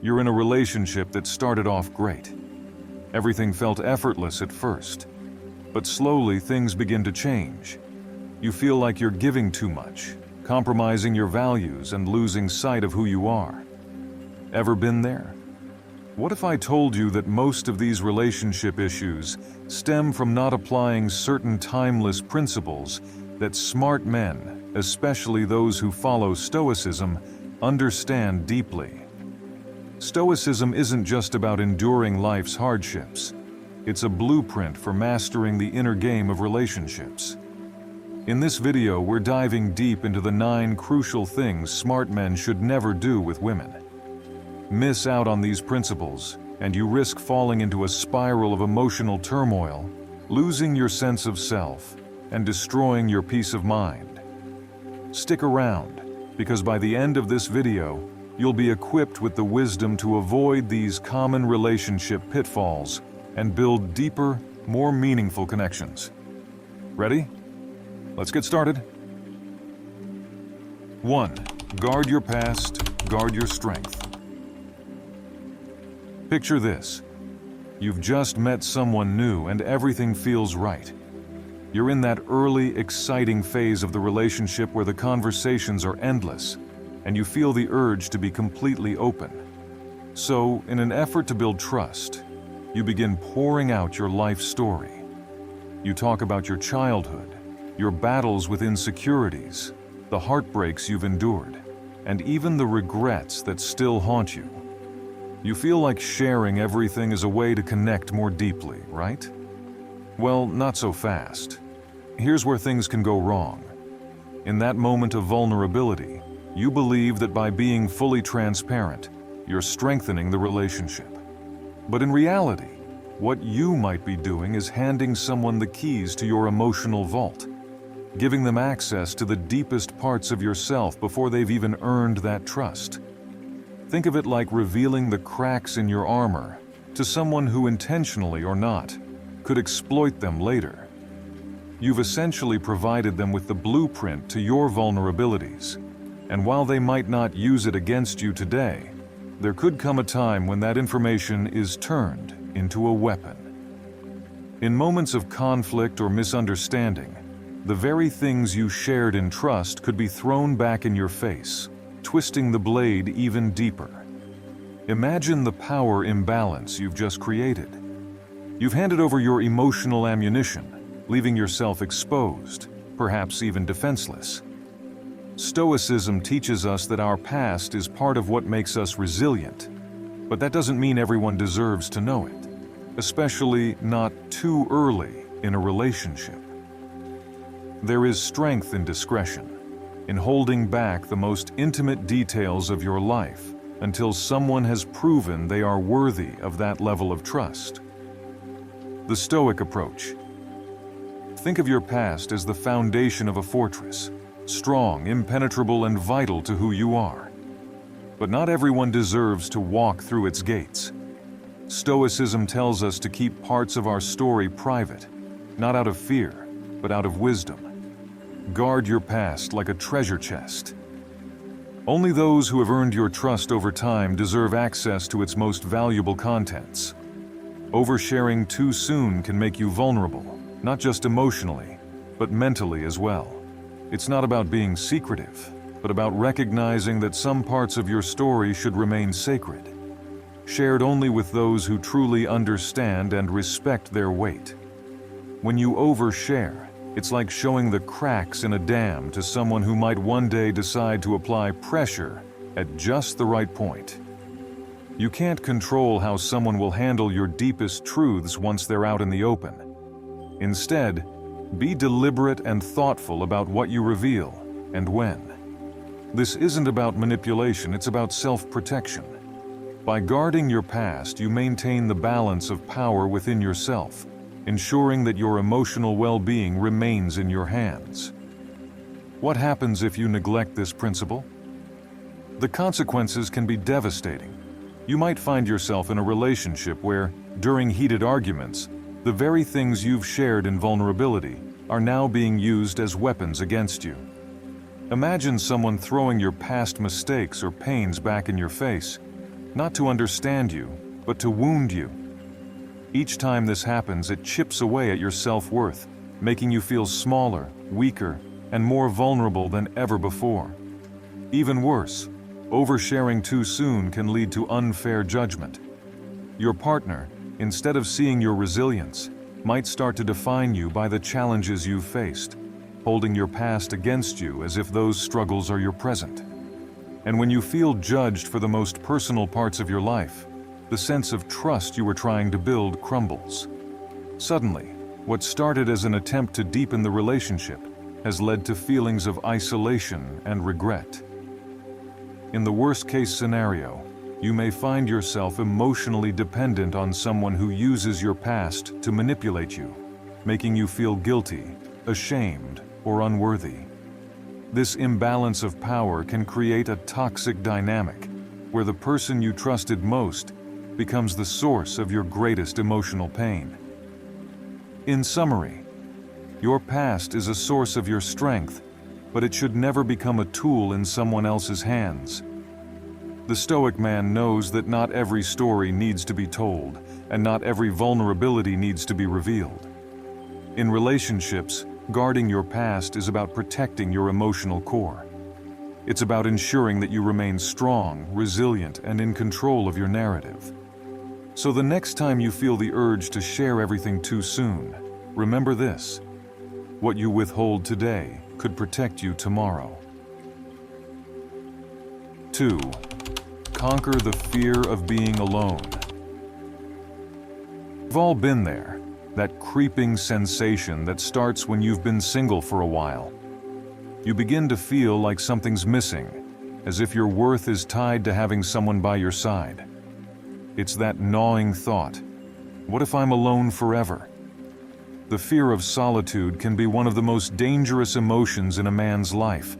You're in a relationship that started off great. Everything felt effortless at first, but slowly things begin to change. You feel like you're giving too much, compromising your values and losing sight of who you are. Ever been there? What if I told you that most of these relationship issues stem from not applying certain timeless principles that smart men, especially those who follow Stoicism, understand deeply? Stoicism isn't just about enduring life's hardships. It's a blueprint for mastering the inner game of relationships. In this video, we're diving deep into the 9 crucial things smart men should never do with women. Miss out on these principles, and you risk falling into a spiral of emotional turmoil, losing your sense of self, and destroying your peace of mind. Stick around, because by the end of this video, you'll be equipped with the wisdom to avoid these common relationship pitfalls and build deeper, more meaningful connections. Ready? Let's get started. 1. Guard your past, guard your strength. Picture this. You've just met someone new and everything feels right. You're in that early, exciting phase of the relationship where the conversations are endless, and you feel the urge to be completely open. So, in an effort to build trust, you begin pouring out your life story. You talk about your childhood, your battles with insecurities, the heartbreaks you've endured, and even the regrets that still haunt you. You feel like sharing everything is a way to connect more deeply, right? Well, not so fast. Here's where things can go wrong. In that moment of vulnerability, you believe that by being fully transparent, you're strengthening the relationship. But in reality, what you might be doing is handing someone the keys to your emotional vault, giving them access to the deepest parts of yourself before they've even earned that trust. Think of it like revealing the cracks in your armor to someone who, intentionally or not, could exploit them later. You've essentially provided them with the blueprint to your vulnerabilities, and while they might not use it against you today, there could come a time when that information is turned into a weapon. In moments of conflict or misunderstanding, the very things you shared in trust could be thrown back in your face, twisting the blade even deeper. Imagine the power imbalance you've just created. You've handed over your emotional ammunition, leaving yourself exposed, perhaps even defenseless. Stoicism teaches us that our past is part of what makes us resilient, but that doesn't mean everyone deserves to know it, especially not too early in a relationship. There is strength in discretion, in holding back the most intimate details of your life until someone has proven they are worthy of that level of trust. The Stoic approach. Think of your past as the foundation of a fortress, strong, impenetrable, and vital to who you are. But not everyone deserves to walk through its gates. Stoicism tells us to keep parts of our story private, not out of fear, but out of wisdom. Guard your past like a treasure chest. Only those who have earned your trust over time deserve access to its most valuable contents. Oversharing too soon can make you vulnerable, not just emotionally, but mentally as well. It's not about being secretive, but about recognizing that some parts of your story should remain sacred, shared only with those who truly understand and respect their weight. When you overshare, it's like showing the cracks in a dam to someone who might one day decide to apply pressure at just the right point. You can't control how someone will handle your deepest truths once they're out in the open. Instead, be deliberate and thoughtful about what you reveal and when. This isn't about manipulation, it's about self-protection. By guarding your past, you maintain the balance of power within yourself, ensuring that your emotional well-being remains in your hands. What happens if you neglect this principle? The consequences can be devastating. You might find yourself in a relationship where, during heated arguments, the very things you've shared in vulnerability are now being used as weapons against you. Imagine someone throwing your past mistakes or pains back in your face. not to understand you, but to wound you. Each time this happens, it chips away at your self-worth, making you feel smaller, weaker, and more vulnerable than ever before. Even worse, oversharing too soon can lead to unfair judgment. Your partner, instead of seeing your resilience, might start to define you by the challenges you've faced, holding your past against you as if those struggles are your present. And when you feel judged for the most personal parts of your life, the sense of trust you were trying to build crumbles. Suddenly, what started as an attempt to deepen the relationship has led to feelings of isolation and regret. In the worst-case scenario, you may find yourself emotionally dependent on someone who uses your past to manipulate you, making you feel guilty, ashamed, or unworthy. This imbalance of power can create a toxic dynamic, where the person you trusted most becomes the source of your greatest emotional pain. In summary, your past is a source of your strength, but it should never become a tool in someone else's hands. The Stoic man knows that not every story needs to be told, and not every vulnerability needs to be revealed. In relationships, guarding your past is about protecting your emotional core. It's about ensuring that you remain strong, resilient, and in control of your narrative. So the next time you feel the urge to share everything too soon, remember this: what you withhold today could protect you tomorrow. 2. Conquer the fear of being alone. We've all been there, that creeping sensation that starts when you've been single for a while. You begin to feel like something's missing, as if your worth is tied to having someone by your side. It's that gnawing thought, what if I'm alone forever? The fear of solitude can be one of the most dangerous emotions in a man's life,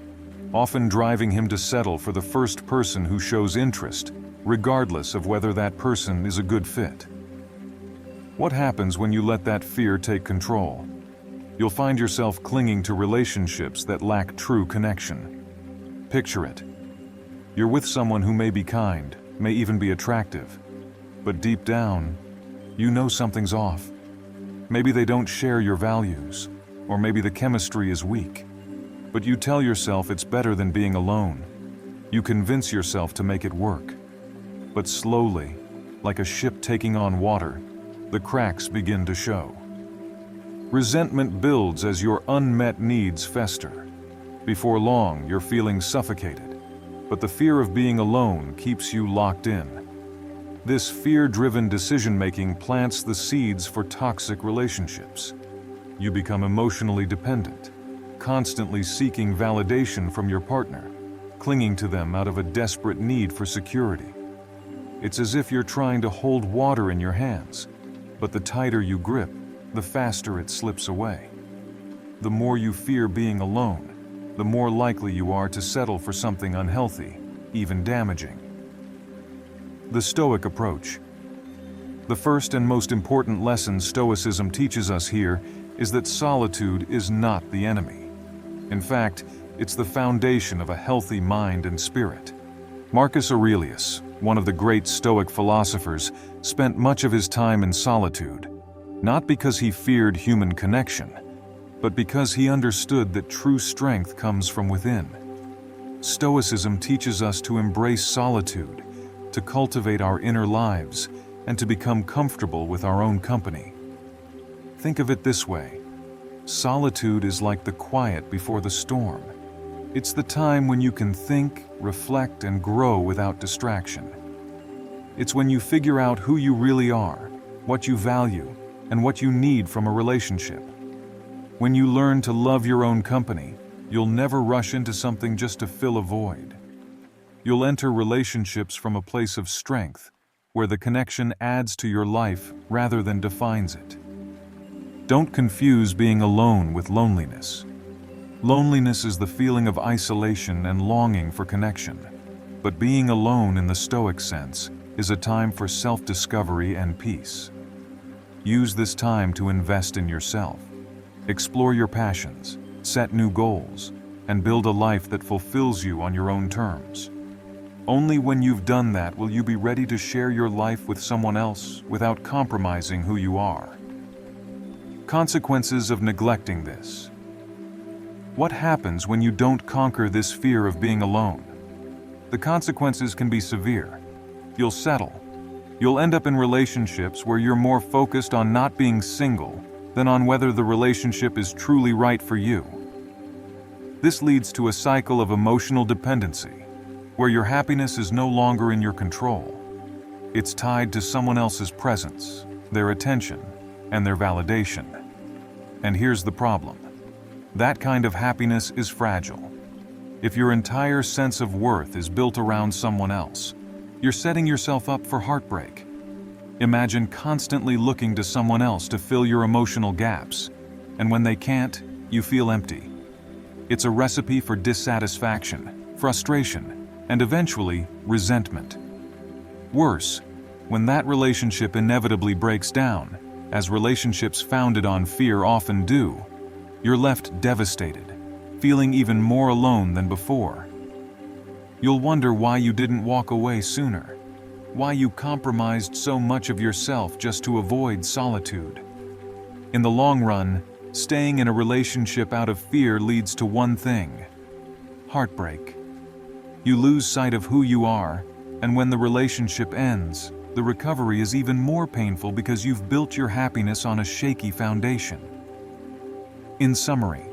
often driving him to settle for the first person who shows interest, regardless of whether that person is a good fit. What happens when you let that fear take control? You'll find yourself clinging to relationships that lack true connection. Picture it. You're with someone who may be kind, may even be attractive, but deep down, you know something's off. Maybe they don't share your values, or maybe the chemistry is weak. But you tell yourself it's better than being alone. You convince yourself to make it work. But slowly, like a ship taking on water, the cracks begin to show. Resentment builds as your unmet needs fester. Before long, you're feeling suffocated, but the fear of being alone keeps you locked in. This fear-driven decision-making plants the seeds for toxic relationships. You become emotionally dependent, constantly seeking validation from your partner, clinging to them out of a desperate need for security. It's as if you're trying to hold water in your hands, but the tighter you grip, the faster it slips away. The more you fear being alone, the more likely you are to settle for something unhealthy, even damaging. The Stoic approach. The first and most important lesson Stoicism teaches us here is that solitude is not the enemy. In fact, it's the foundation of a healthy mind and spirit. Marcus Aurelius, one of the great Stoic philosophers, spent much of his time in solitude, not because he feared human connection, but because he understood that true strength comes from within. Stoicism teaches us to embrace solitude, to cultivate our inner lives, and to become comfortable with our own company. Think of it this way: solitude is like the quiet before the storm. It's the time when you can think, reflect, and grow without distraction. It's when you figure out who you really are, what you value, and what you need from a relationship. When you learn to love your own company, you'll never rush into something just to fill a void. You'll enter relationships from a place of strength, where the connection adds to your life rather than defines it. Don't confuse being alone with loneliness. Loneliness is the feeling of isolation and longing for connection, but being alone in the Stoic sense is a time for self-discovery and peace. Use this time to invest in yourself, explore your passions, set new goals, and build a life that fulfills you on your own terms. Only when you've done that will you be ready to share your life with someone else without compromising who you are. Consequences of neglecting this. What happens when you don't conquer this fear of being alone? The consequences can be severe. You'll settle. You'll end up in relationships where you're more focused on not being single than on whether the relationship is truly right for you. This leads to a cycle of emotional dependency, where your happiness is no longer in your control. It's tied to someone else's presence, their attention, and their validation. And here's the problem. That kind of happiness is fragile. If your entire sense of worth is built around someone else, you're setting yourself up for heartbreak. Imagine constantly looking to someone else to fill your emotional gaps, and when they can't, you feel empty. It's a recipe for dissatisfaction, frustration, and eventually, resentment. Worse, when that relationship inevitably breaks down, as relationships founded on fear often do, you're left devastated, feeling even more alone than before. You'll wonder why you didn't walk away sooner, why you compromised so much of yourself just to avoid solitude. In the long run, staying in a relationship out of fear leads to one thing: heartbreak. You lose sight of who you are, and when the relationship ends, the recovery is even more painful because you've built your happiness on a shaky foundation. In summary,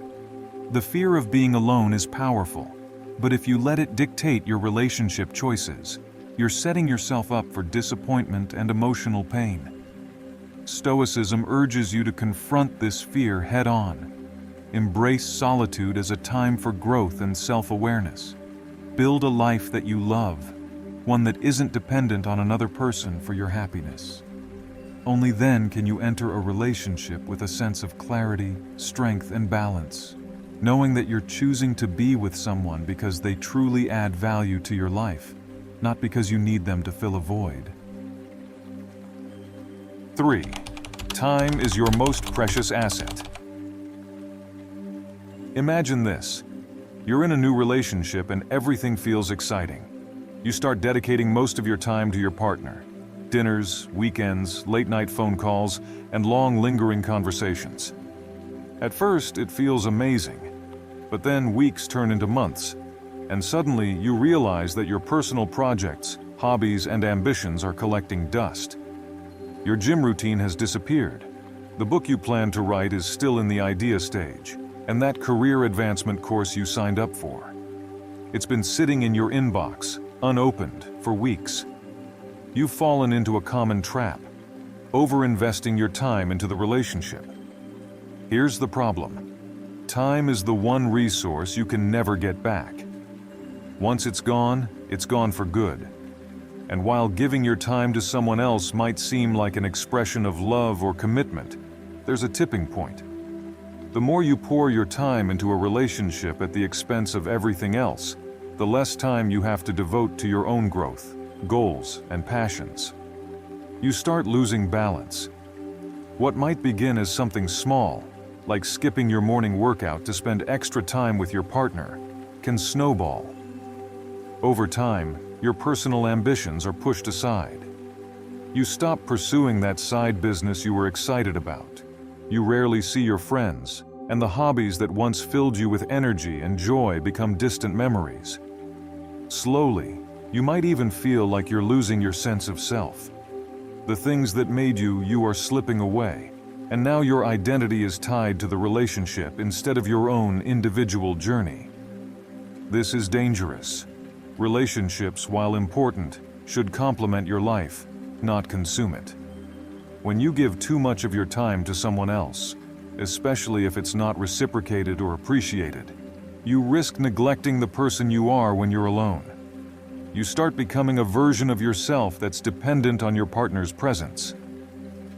the fear of being alone is powerful, but if you let it dictate your relationship choices, you're setting yourself up for disappointment and emotional pain. Stoicism urges you to confront this fear head-on. Embrace solitude as a time for growth and self-awareness. Build a life that you love, one that isn't dependent on another person for your happiness. Only then can you enter a relationship with a sense of clarity, strength, and balance, knowing that you're choosing to be with someone because they truly add value to your life, not because you need them to fill a void. 3. Time is your most precious asset. Imagine this. You're in a new relationship and everything feels exciting. You start dedicating most of your time to your partner. Dinners, weekends, late-night phone calls, and long, lingering conversations. At first, it feels amazing, but then weeks turn into months, and suddenly you realize that your personal projects, hobbies, and ambitions are collecting dust. Your gym routine has disappeared. The book you plan to write is still in the idea stage, and that career advancement course you signed up for. It's been sitting in your inbox, unopened, for weeks. You've fallen into a common trap, over-investing your time into the relationship. Here's the problem. Time is the one resource you can never get back. Once it's gone for good. And while giving your time to someone else might seem like an expression of love or commitment, there's a tipping point. The more you pour your time into a relationship at the expense of everything else, the less time you have to devote to your own growth, goals, and passions. You start losing balance. What might begin as something small, like skipping your morning workout to spend extra time with your partner, can snowball. Over time, your personal ambitions are pushed aside. You stop pursuing that side business you were excited about. You rarely see your friends, and the hobbies that once filled you with energy and joy become distant memories. Slowly, you might even feel like you're losing your sense of self. The things that made you are slipping away, and now your identity is tied to the relationship instead of your own individual journey. This is dangerous. Relationships, while important, should complement your life, not consume it. When you give too much of your time to someone else, especially if it's not reciprocated or appreciated, you risk neglecting the person you are when you're alone. You start becoming a version of yourself that's dependent on your partner's presence.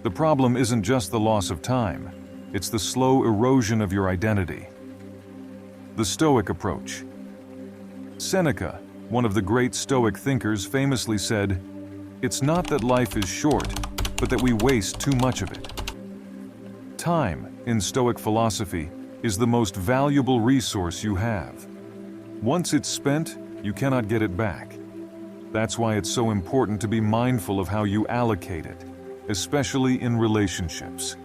The problem isn't just the loss of time, it's the slow erosion of your identity. The Stoic approach. Seneca, one of the great Stoic thinkers, famously said, "It's not that life is short, but that we waste too much of it." Time, in Stoic philosophy, is the most valuable resource you have. Once it's spent, you cannot get it back. That's why it's so important to be mindful of how you allocate it, especially in relationships.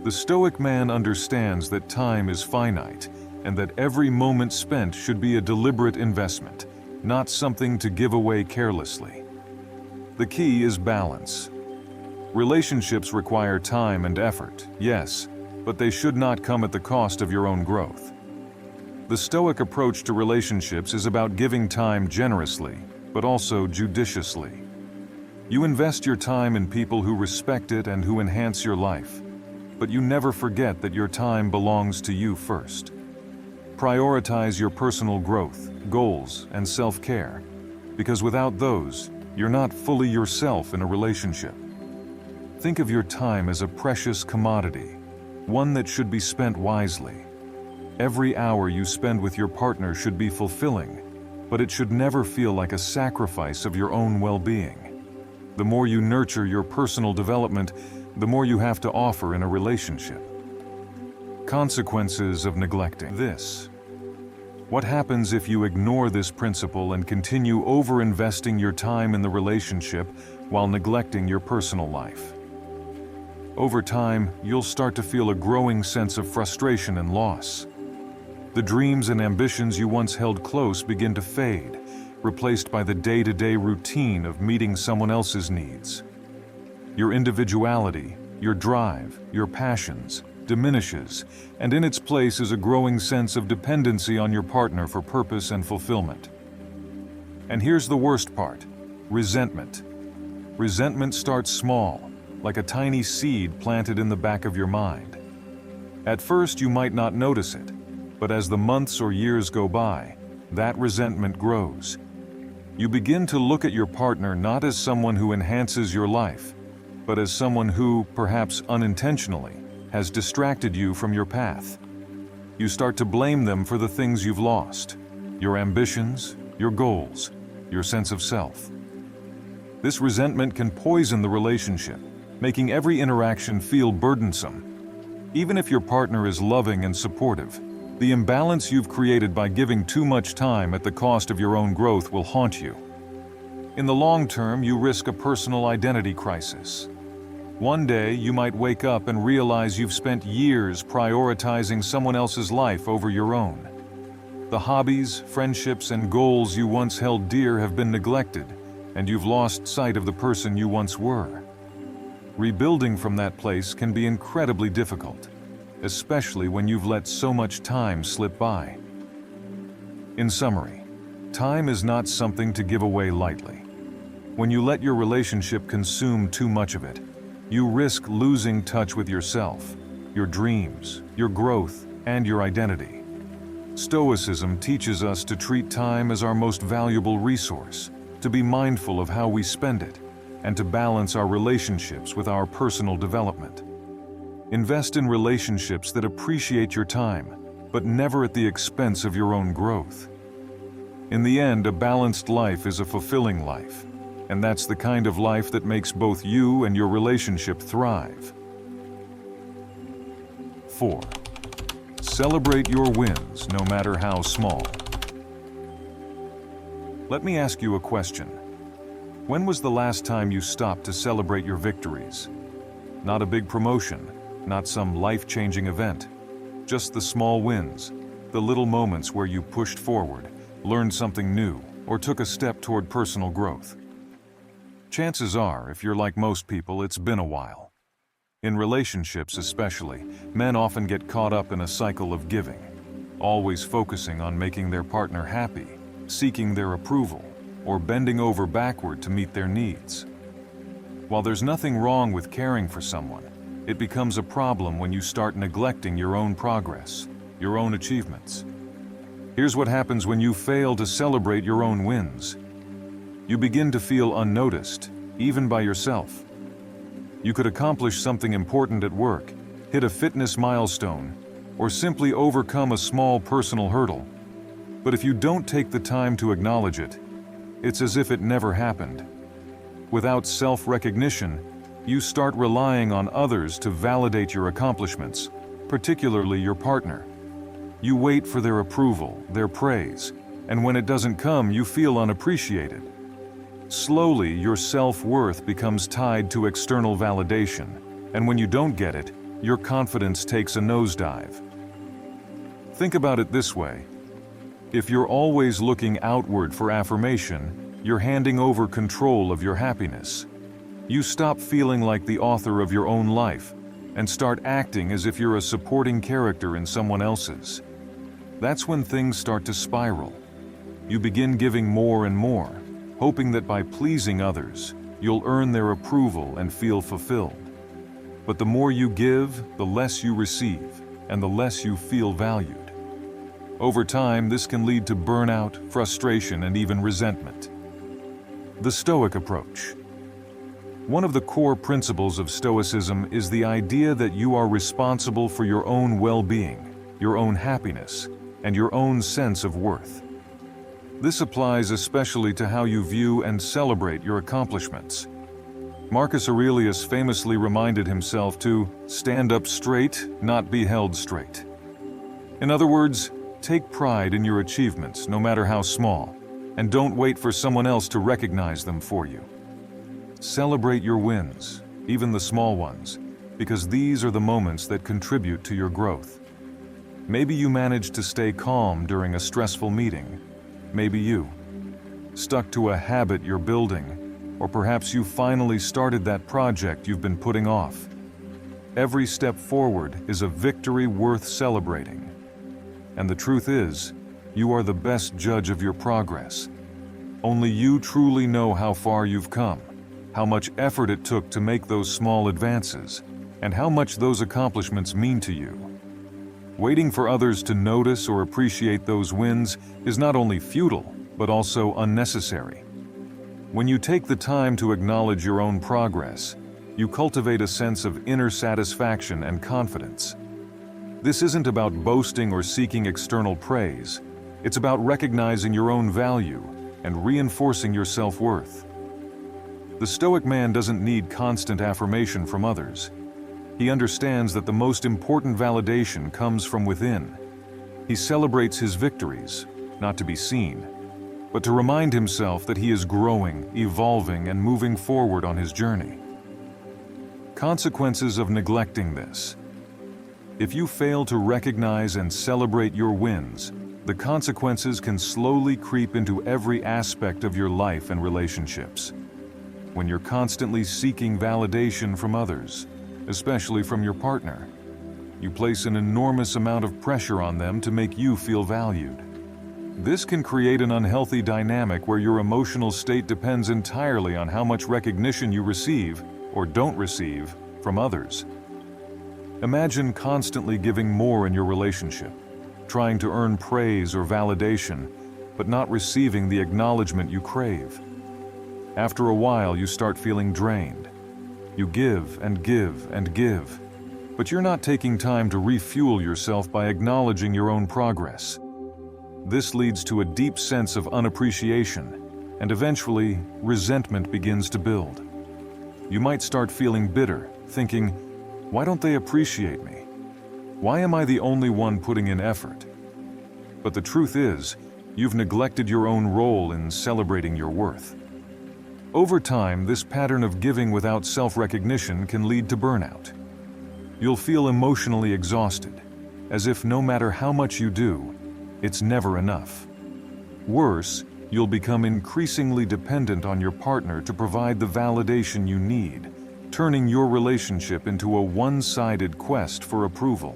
The Stoic man understands that time is finite and that every moment spent should be a deliberate investment, not something to give away carelessly. The key is balance. Relationships require time and effort, yes, but they should not come at the cost of your own growth. The Stoic approach to relationships is about giving time generously, but also judiciously. You invest your time in people who respect it and who enhance your life, but you never forget that your time belongs to you first. Prioritize your personal growth, goals, and self-care, because without those, you're not fully yourself in a relationship. Think of your time as a precious commodity, one that should be spent wisely. Every hour you spend with your partner should be fulfilling, but it should never feel like a sacrifice of your own well-being. The more you nurture your personal development, the more you have to offer in a relationship. Consequences of neglecting this. What happens if you ignore this principle and continue over-investing your time in the relationship while neglecting your personal life? Over time, you'll start to feel a growing sense of frustration and loss. The dreams and ambitions you once held close begin to fade, replaced by the day-to-day routine of meeting someone else's needs. Your individuality, your drive, your passions diminishes, and in its place is a growing sense of dependency on your partner for purpose and fulfillment. And here's the worst part: resentment. Resentment starts small, like a tiny seed planted in the back of your mind. At first, you might not notice it, but as the months or years go by, that resentment grows. You begin to look at your partner not as someone who enhances your life, but as someone who, perhaps unintentionally, has distracted you from your path. You start to blame them for the things you've lost: your ambitions, your goals, your sense of self. This resentment can poison the relationship, making every interaction feel burdensome. Even if your partner is loving and supportive, the imbalance you've created by giving too much time at the cost of your own growth will haunt you. In the long term, you risk a personal identity crisis. One day, you might wake up and realize you've spent years prioritizing someone else's life over your own. The hobbies, friendships, and goals you once held dear have been neglected, and you've lost sight of the person you once were. Rebuilding from that place can be incredibly difficult, especially when you've let so much time slip by. In summary, time is not something to give away lightly. When you let your relationship consume too much of it, you risk losing touch with yourself, your dreams, your growth, and your identity. Stoicism teaches us to treat time as our most valuable resource, to be mindful of how we spend it, and to balance our relationships with our personal development. Invest in relationships that appreciate your time, but never at the expense of your own growth. In the end, a balanced life is a fulfilling life, and that's the kind of life that makes both you and your relationship thrive. 4. Celebrate your wins, no matter how small. Let me ask you a question. When was the last time you stopped to celebrate your victories? Not a big promotion, not some life-changing event, just the small wins, the little moments where you pushed forward, learned something new, or took a step toward personal growth. Chances are, if you're like most people, it's been a while. In relationships especially, men often get caught up in a cycle of giving, always focusing on making their partner happy, seeking their approval, or bending over backward to meet their needs. While there's nothing wrong with caring for someone, it becomes a problem when you start neglecting your own progress, your own achievements. Here's what happens when you fail to celebrate your own wins. You begin to feel unnoticed, even by yourself. You could accomplish something important at work, hit a fitness milestone, or simply overcome a small personal hurdle. But if you don't take the time to acknowledge it, it's as if it never happened. Without self-recognition, you start relying on others to validate your accomplishments, particularly your partner. You wait for their approval, their praise, and when it doesn't come, you feel unappreciated, Slowly, your self-worth becomes tied to external validation, and when you don't get it, your confidence takes a nosedive. Think about it this way. If you're always looking outward for affirmation, you're handing over control of your happiness. You stop feeling like the author of your own life and start acting as if you're a supporting character in someone else's. That's when things start to spiral. You begin giving more and more, hoping that by pleasing others, you'll earn their approval and feel fulfilled. But the more you give, the less you receive, and the less you feel valued. Over time, this can lead to burnout, frustration, and even resentment. The Stoic approach. One of the core principles of Stoicism is the idea that you are responsible for your own well-being, your own happiness, and your own sense of worth. This applies especially to how you view and celebrate your accomplishments. Marcus Aurelius famously reminded himself to stand up straight, not be held straight. In other words, take pride in your achievements, no matter how small, and don't wait for someone else to recognize them for you. Celebrate your wins, even the small ones, because these are the moments that contribute to your growth. Maybe you managed to stay calm during a stressful meeting. Maybe you stuck to a habit you're building, or perhaps you finally started that project you've been putting off. Every step forward is a victory worth celebrating. And the truth is, you are the best judge of your progress. Only you truly know how far you've come, how much effort it took to make those small advances, and how much those accomplishments mean to you. Waiting for others to notice or appreciate those wins is not only futile, but also unnecessary. When you take the time to acknowledge your own progress, you cultivate a sense of inner satisfaction and confidence. This isn't about boasting or seeking external praise. It's about recognizing your own value and reinforcing your self-worth. The Stoic man doesn't need constant affirmation from others. He understands that the most important validation comes from within. He celebrates his victories, not to be seen, but to remind himself that he is growing, evolving, and moving forward on his journey. Consequences of neglecting this. If you fail to recognize and celebrate your wins, the consequences can slowly creep into every aspect of your life and relationships. When you're constantly seeking validation from others, especially from your partner, you place an enormous amount of pressure on them to make you feel valued. This can create an unhealthy dynamic where your emotional state depends entirely on how much recognition you receive or don't receive from others. Imagine constantly giving more in your relationship, trying to earn praise or validation, but not receiving the acknowledgement you crave. After a while, you start feeling drained. You give and give and give, but you're not taking time to refuel yourself by acknowledging your own progress. This leads to a deep sense of unappreciation, and eventually, resentment begins to build. You might start feeling bitter, thinking, "Why don't they appreciate me? Why am I the only one putting in effort?" But the truth is, you've neglected your own role in celebrating your worth. Over time, this pattern of giving without self-recognition can lead to burnout. You'll feel emotionally exhausted, as if no matter how much you do, it's never enough. Worse, you'll become increasingly dependent on your partner to provide the validation you need, turning your relationship into a one-sided quest for approval.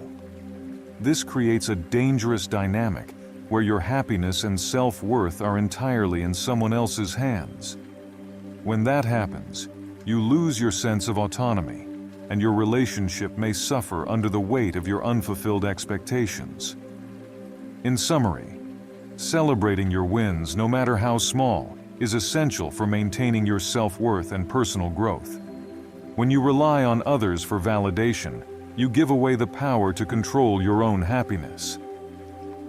This creates a dangerous dynamic where your happiness and self-worth are entirely in someone else's hands. When that happens, you lose your sense of autonomy, and your relationship may suffer under the weight of your unfulfilled expectations. In summary, celebrating your wins, no matter how small, is essential for maintaining your self-worth and personal growth. When you rely on others for validation, you give away the power to control your own happiness.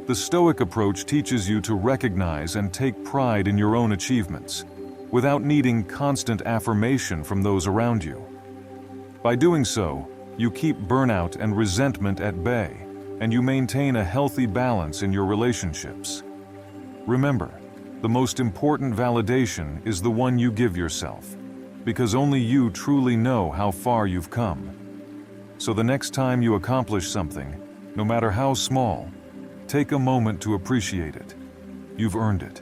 The Stoic approach teaches you to recognize and take pride in your own achievements, without needing constant affirmation from those around you. By doing so, you keep burnout and resentment at bay, and you maintain a healthy balance in your relationships. Remember, The most important validation is the one you give yourself, because only you truly know how far you've come. So the next time you accomplish something, no matter how small, take a moment to appreciate it. You've earned it.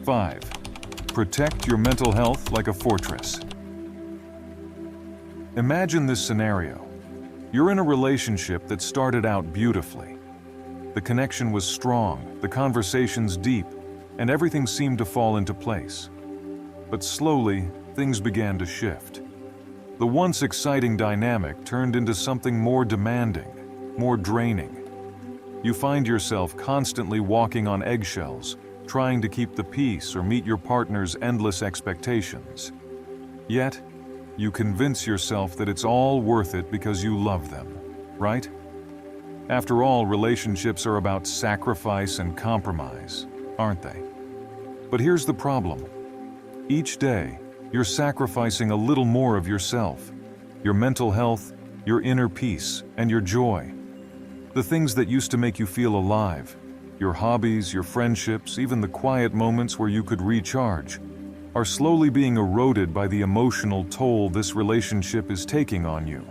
5. Protect your mental health like a fortress. Imagine this scenario. You're in a relationship that started out beautifully. The connection was strong, the conversations deep, and everything seemed to fall into place. But slowly, things began to shift. The once exciting dynamic turned into something more demanding, more draining. You find yourself constantly walking on eggshells, trying to keep the peace or meet your partner's endless expectations. Yet, you convince yourself that it's all worth it because you love them, right? After all, relationships are about sacrifice and compromise, aren't they? But here's the problem. Each day, you're sacrificing a little more of yourself, your mental health, your inner peace, and your joy. The things that used to make you feel alive, your hobbies, your friendships, even the quiet moments where you could recharge, are slowly being eroded by the emotional toll this relationship is taking on you.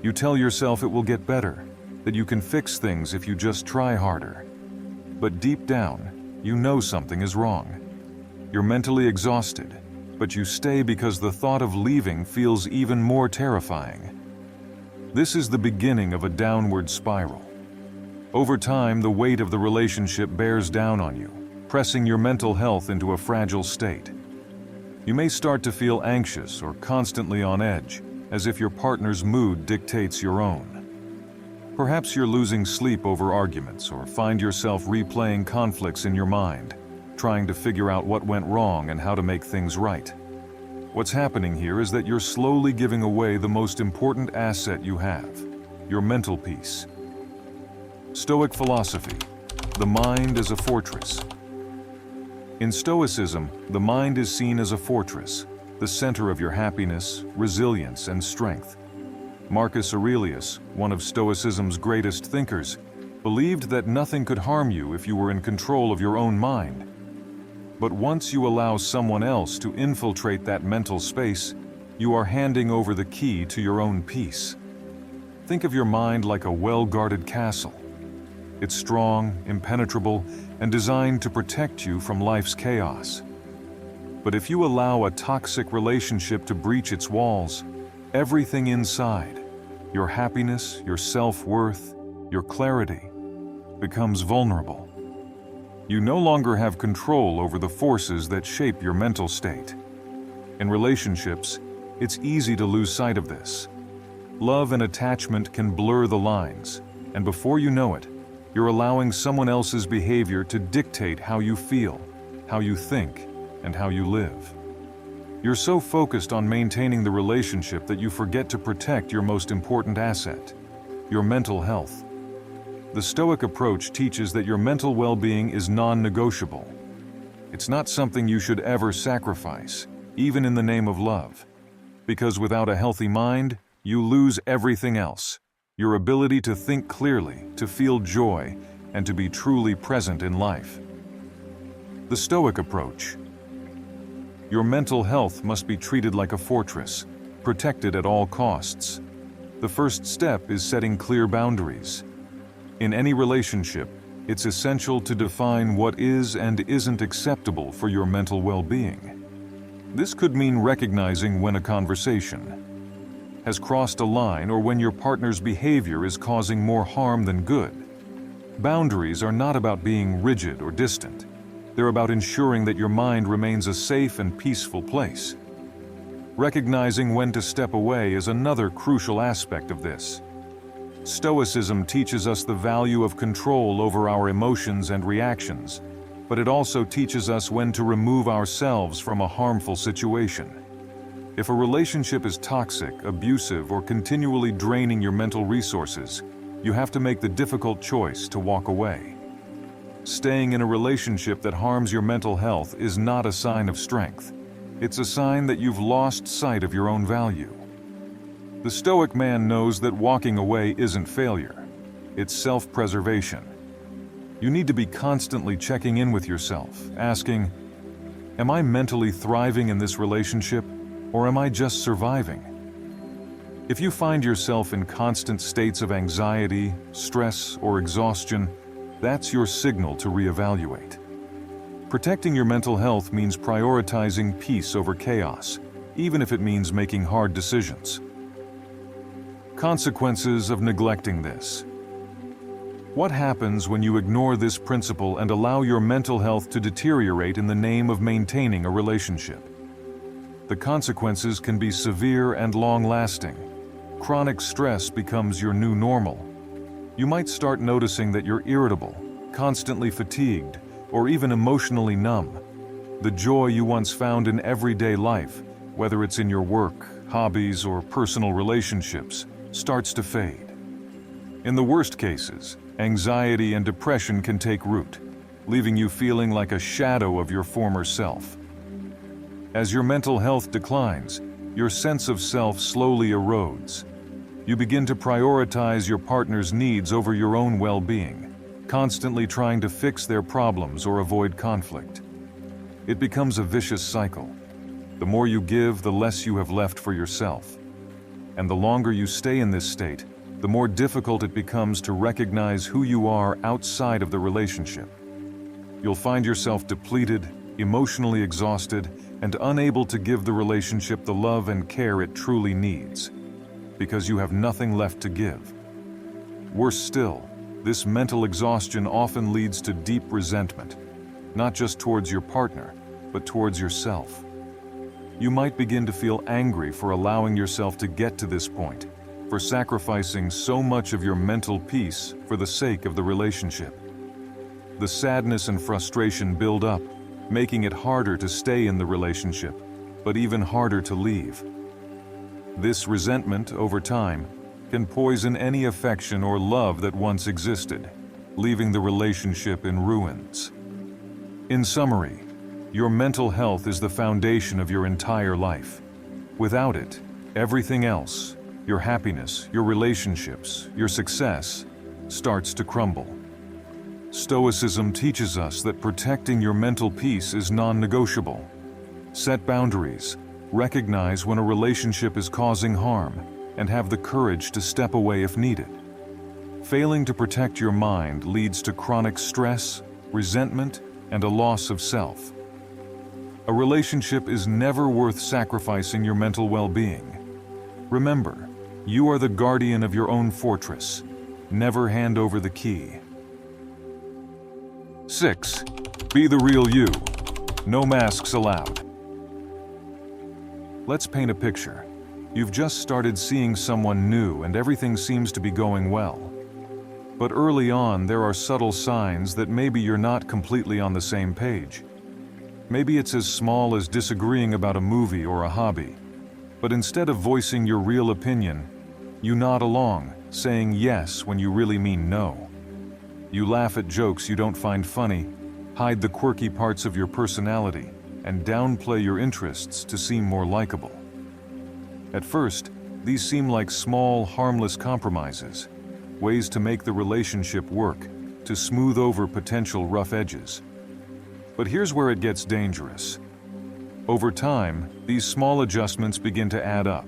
You tell yourself it will get better, that you can fix things if you just try harder. But deep down, you know something is wrong. You're mentally exhausted, but you stay because the thought of leaving feels even more terrifying. This is the beginning of a downward spiral. Over time, the weight of the relationship bears down on you, pressing your mental health into a fragile state. You may start to feel anxious or constantly on edge, as if your partner's mood dictates your own. Perhaps you're losing sleep over arguments or find yourself replaying conflicts in your mind, trying to figure out what went wrong and how to make things right. What's happening here is that you're slowly giving away the most important asset you have, your mental peace. Stoic philosophy, the mind as a fortress. In Stoicism, the mind is seen as a fortress, the center of your happiness, resilience, and strength. Marcus Aurelius, one of Stoicism's greatest thinkers, believed that nothing could harm you if you were in control of your own mind. But once you allow someone else to infiltrate that mental space, you are handing over the key to your own peace. Think of your mind like a well-guarded castle. It's strong, impenetrable, and designed to protect you from life's chaos. But if you allow a toxic relationship to breach its walls, everything inside, your happiness, your self-worth, your clarity, becomes vulnerable. You no longer have control over the forces that shape your mental state. In relationships, it's easy to lose sight of this. Love and attachment can blur the lines, and before you know it, you're allowing someone else's behavior to dictate how you feel, how you think, and how you live. You're so focused on maintaining the relationship that you forget to protect your most important asset, your mental health. The Stoic approach teaches that your mental well-being is non-negotiable. It's not something you should ever sacrifice, even in the name of love. Because without a healthy mind, you lose everything else. Your ability to think clearly, to feel joy, and to be truly present in life. The Stoic approach. Your mental health must be treated like a fortress, protected at all costs. The first step is setting clear boundaries. In any relationship, it's essential to define what is and isn't acceptable for your mental well-being. This could mean recognizing when a conversation has crossed a line or when your partner's behavior is causing more harm than good. Boundaries are not about being rigid or distant. They're about ensuring that your mind remains a safe and peaceful place. Recognizing when to step away is another crucial aspect of this. Stoicism teaches us the value of control over our emotions and reactions, but it also teaches us when to remove ourselves from a harmful situation. If a relationship is toxic, abusive, or continually draining your mental resources, you have to make the difficult choice to walk away. Staying in a relationship that harms your mental health is not a sign of strength. It's a sign that you've lost sight of your own value. The Stoic man knows that walking away isn't failure. It's self-preservation. You need to be constantly checking in with yourself, asking, am I mentally thriving in this relationship, or am I just surviving? If you find yourself in constant states of anxiety, stress, or exhaustion, that's your signal to reevaluate. Protecting your mental health means prioritizing peace over chaos, even if it means making hard decisions. Consequences of neglecting this. What happens when you ignore this principle and allow your mental health to deteriorate in the name of maintaining a relationship? The consequences can be severe and long-lasting. Chronic stress becomes your new normal. You might start noticing that you're irritable, constantly fatigued, or even emotionally numb. The joy you once found in everyday life, whether it's in your work, hobbies, or personal relationships, starts to fade. In the worst cases, anxiety and depression can take root, leaving you feeling like a shadow of your former self. As your mental health declines, your sense of self slowly erodes. You begin to prioritize your partner's needs over your own well-being, constantly trying to fix their problems or avoid conflict. It becomes a vicious cycle. The more you give, the less you have left for yourself. And the longer you stay in this state, the more difficult it becomes to recognize who you are outside of the relationship. You'll find yourself depleted, emotionally exhausted, and unable to give the relationship the love and care it truly needs, because you have nothing left to give. Worse still, this mental exhaustion often leads to deep resentment, not just towards your partner, but towards yourself. You might begin to feel angry for allowing yourself to get to this point, for sacrificing so much of your mental peace for the sake of the relationship. The sadness and frustration build up, making it harder to stay in the relationship, but even harder to leave. This resentment, over time, can poison any affection or love that once existed, leaving the relationship in ruins. In summary, your mental health is the foundation of your entire life. Without it, everything else, your happiness, your relationships, your success, starts to crumble. Stoicism teaches us that protecting your mental peace is non-negotiable. Set boundaries, recognize when a relationship is causing harm, and have the courage to step away if needed. Failing to protect your mind leads to chronic stress, resentment, and a loss of self. A relationship is never worth sacrificing your mental well-being. Remember, you are the guardian of your own fortress. Never hand over the key. 6. Be the real you. No masks allowed. Let's paint a picture. You've just started seeing someone new and everything seems to be going well. But early on, there are subtle signs that maybe you're not completely on the same page. Maybe it's as small as disagreeing about a movie or a hobby. But instead of voicing your real opinion, you nod along, saying yes when you really mean no. You laugh at jokes you don't find funny, hide the quirky parts of your personality, and downplay your interests to seem more likable. At first, these seem like small, harmless compromises, ways to make the relationship work, to smooth over potential rough edges. But here's where it gets dangerous. Over time, these small adjustments begin to add up.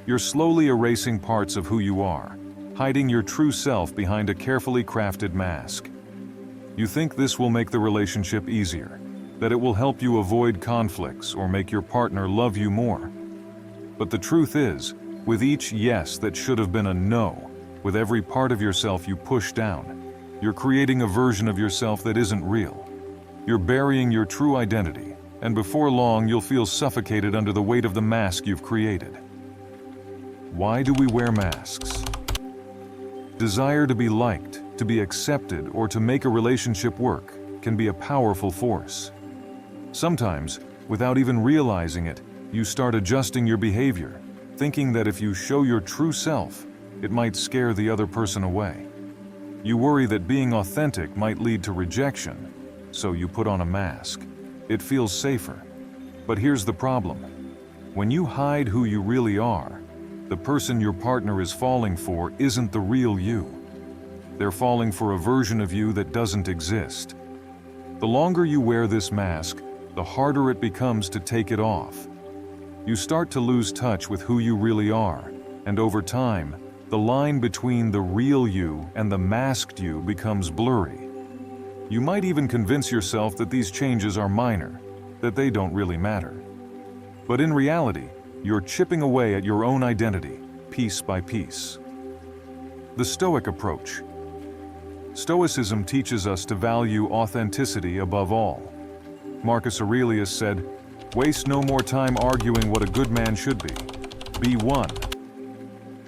You're slowly erasing parts of who you are, hiding your true self behind a carefully crafted mask. You think this will make the relationship easier, that it will help you avoid conflicts or make your partner love you more. But the truth is, with each yes that should have been a no, with every part of yourself you push down, you're creating a version of yourself that isn't real. You're burying your true identity, and before long you'll feel suffocated under the weight of the mask you've created. Why do we wear masks? Desire to be liked, to be accepted, or to make a relationship work can be a powerful force. Sometimes, without even realizing it, you start adjusting your behavior, thinking that if you show your true self, it might scare the other person away. You worry that being authentic might lead to rejection, so you put on a mask. It feels safer. But here's the problem. When you hide who you really are, the person your partner is falling for isn't the real you. They're falling for a version of you that doesn't exist. The longer you wear this mask, the harder it becomes to take it off. You start to lose touch with who you really are, and over time, the line between the real you and the masked you becomes blurry. You might even convince yourself that these changes are minor, that they don't really matter. But in reality, you're chipping away at your own identity, piece by piece. The Stoic approach. Stoicism teaches us to value authenticity above all. Marcus Aurelius said, "Waste no more time arguing what a good man should be. Be one."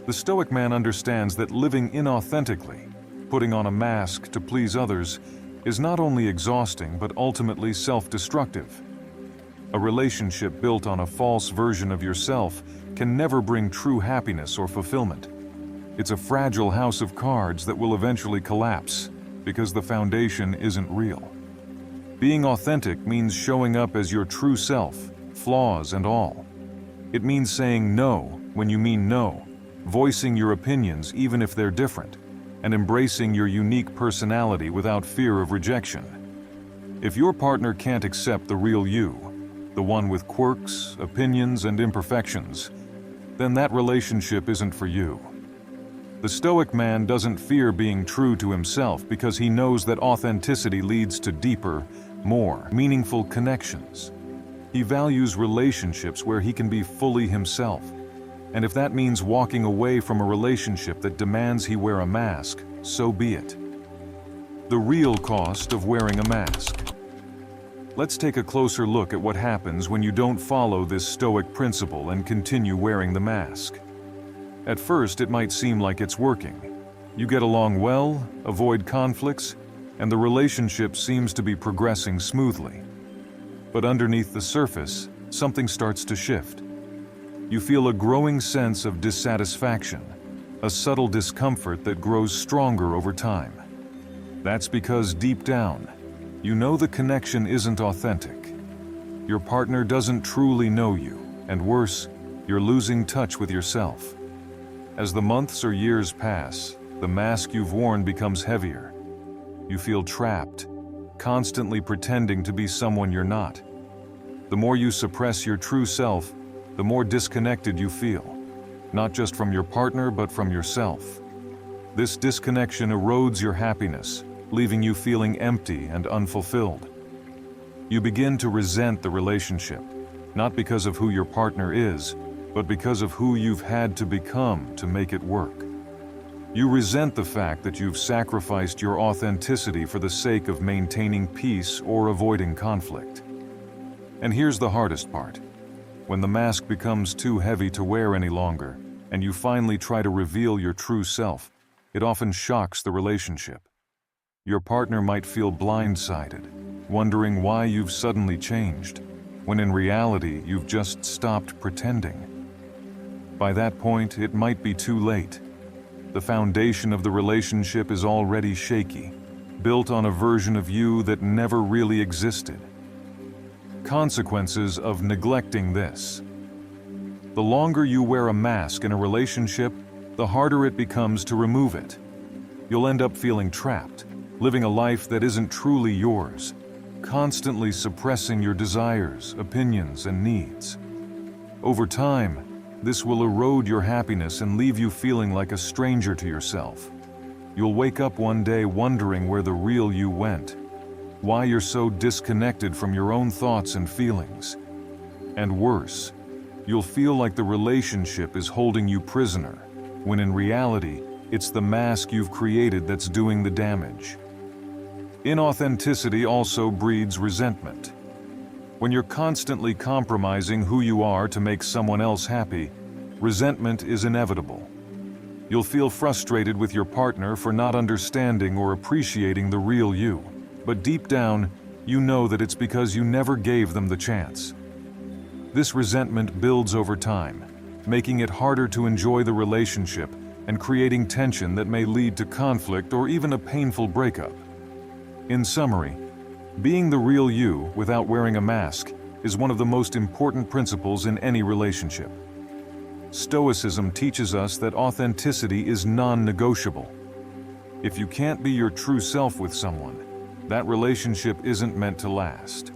The Stoic man understands that living inauthentically, putting on a mask to please others, is not only exhausting but ultimately self-destructive. A relationship built on a false version of yourself can never bring true happiness or fulfillment. It's a fragile house of cards that will eventually collapse because the foundation isn't real. Being authentic means showing up as your true self, flaws and all. It means saying no when you mean no, voicing your opinions even if they're different, and embracing your unique personality without fear of rejection. If your partner can't accept the real you, the one with quirks, opinions, and imperfections, then that relationship isn't for you. The Stoic man doesn't fear being true to himself because he knows that authenticity leads to deeper, more meaningful connections. He values relationships where he can be fully himself. And if that means walking away from a relationship that demands he wear a mask, so be it. The real cost of wearing a mask. Let's take a closer look at what happens when you don't follow this Stoic principle and continue wearing the mask. At first, it might seem like it's working. You get along well, avoid conflicts, and the relationship seems to be progressing smoothly. But underneath the surface, something starts to shift. You feel a growing sense of dissatisfaction, a subtle discomfort that grows stronger over time. That's because deep down, you know the connection isn't authentic. Your partner doesn't truly know you, and worse, you're losing touch with yourself. As the months or years pass, the mask you've worn becomes heavier. You feel trapped, constantly pretending to be someone you're not. The more you suppress your true self, the more disconnected you feel, not just from your partner but from yourself. This disconnection erodes your happiness, leaving you feeling empty and unfulfilled. You begin to resent the relationship, not because of who your partner is, but because of who you've had to become to make it work. You resent the fact that you've sacrificed your authenticity for the sake of maintaining peace or avoiding conflict. And here's the hardest part. When the mask becomes too heavy to wear any longer, and you finally try to reveal your true self, it often shocks the relationship. Your partner might feel blindsided, wondering why you've suddenly changed, when in reality you've just stopped pretending. By that point, it might be too late. The foundation of the relationship is already shaky, built on a version of you that never really existed. Consequences of neglecting this. The longer you wear a mask in a relationship, the harder it becomes to remove it. You'll end up feeling trapped, living a life that isn't truly yours, constantly suppressing your desires, opinions, and needs. Over time, this will erode your happiness and leave you feeling like a stranger to yourself. You'll wake up one day wondering where the real you went, why you're so disconnected from your own thoughts and feelings. And worse, you'll feel like the relationship is holding you prisoner, when in reality, it's the mask you've created that's doing the damage. Inauthenticity also breeds resentment. When you're constantly compromising who you are to make someone else happy, resentment is inevitable. You'll feel frustrated with your partner for not understanding or appreciating the real you, but deep down, you know that it's because you never gave them the chance. This resentment builds over time, making it harder to enjoy the relationship and creating tension that may lead to conflict or even a painful breakup. In summary, being the real you without wearing a mask is one of the most important principles in any relationship. Stoicism teaches us that authenticity is non-negotiable. If you can't be your true self with someone, that relationship isn't meant to last.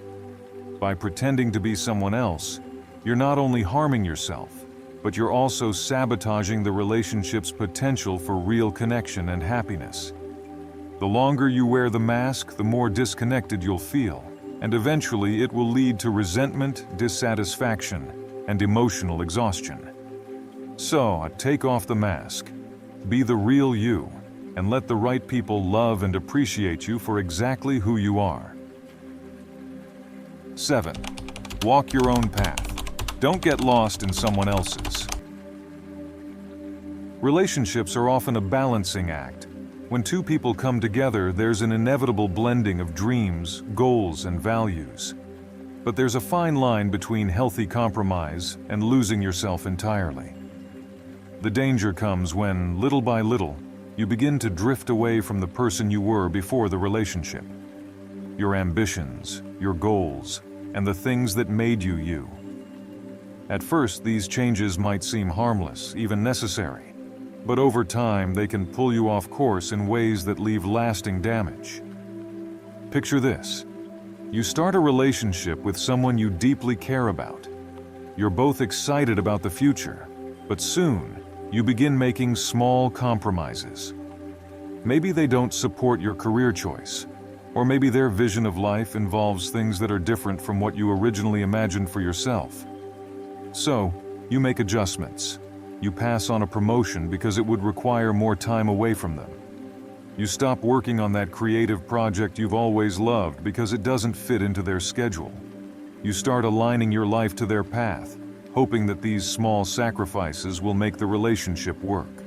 By pretending to be someone else, you're not only harming yourself, but you're also sabotaging the relationship's potential for real connection and happiness. The longer you wear the mask, the more disconnected you'll feel, and eventually it will lead to resentment, dissatisfaction, and emotional exhaustion. So, take off the mask, be the real you, and let the right people love and appreciate you for exactly who you are. 7. Walk your own path. Don't get lost in someone else's. Relationships are often a balancing act. When two people come together, there's an inevitable blending of dreams, goals, and values. But there's a fine line between healthy compromise and losing yourself entirely. The danger comes when, little by little, you begin to drift away from the person you were before the relationship. Your ambitions, your goals, and the things that made you you. At first, these changes might seem harmless, even necessary, but over time they can pull you off course in ways that leave lasting damage. Picture this. You start a relationship with someone you deeply care about. You're both excited about the future, but soon you begin making small compromises. Maybe they don't support your career choice, or maybe their vision of life involves things that are different from what you originally imagined for yourself. So, you make adjustments. You pass on a promotion because it would require more time away from them. You stop working on that creative project you've always loved because it doesn't fit into their schedule. You start aligning your life to their path, hoping that these small sacrifices will make the relationship work.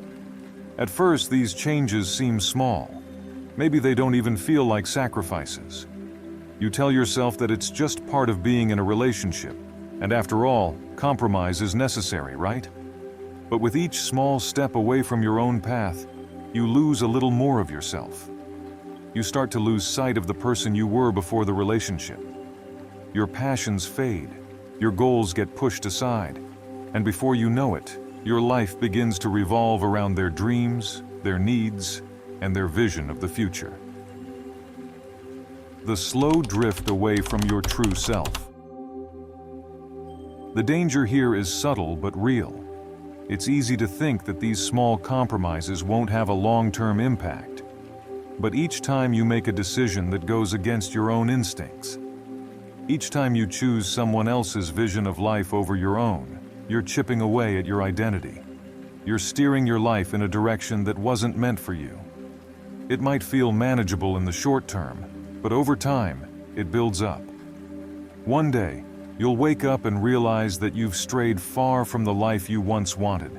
At first, these changes seem small. Maybe they don't even feel like sacrifices. You tell yourself that it's just part of being in a relationship, and after all, compromise is necessary, right? But with each small step away from your own path, you lose a little more of yourself. You start to lose sight of the person you were before the relationship. Your passions fade, your goals get pushed aside, and before you know it, your life begins to revolve around their dreams, their needs, and their vision of the future. The slow drift away from your true self. The danger here is subtle but real. It's easy to think that these small compromises won't have a long-term impact. But each time you make a decision that goes against your own instincts, each time you choose someone else's vision of life over your own, you're chipping away at your identity. You're steering your life in a direction that wasn't meant for you. It might feel manageable in the short term, but over time, it builds up. One day, you'll wake up and realize that you've strayed far from the life you once wanted,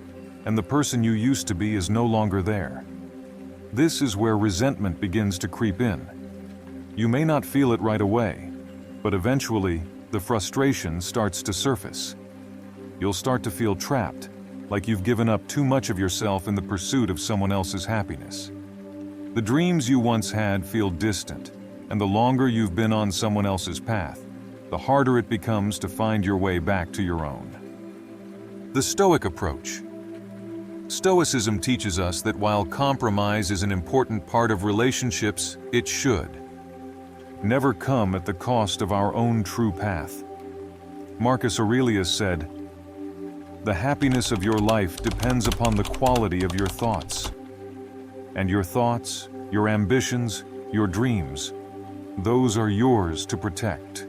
and the person you used to be is no longer there. This is where resentment begins to creep in. You may not feel it right away, but eventually, the frustration starts to surface. You'll start to feel trapped, like you've given up too much of yourself in the pursuit of someone else's happiness. The dreams you once had feel distant, and the longer you've been on someone else's path, the harder it becomes to find your way back to your own. The Stoic approach. Stoicism teaches us that while compromise is an important part of relationships, it should never come at the cost of our own true path. Marcus Aurelius said, "The happiness of your life depends upon the quality of your thoughts. And your thoughts, your ambitions, your dreams, those are yours to protect.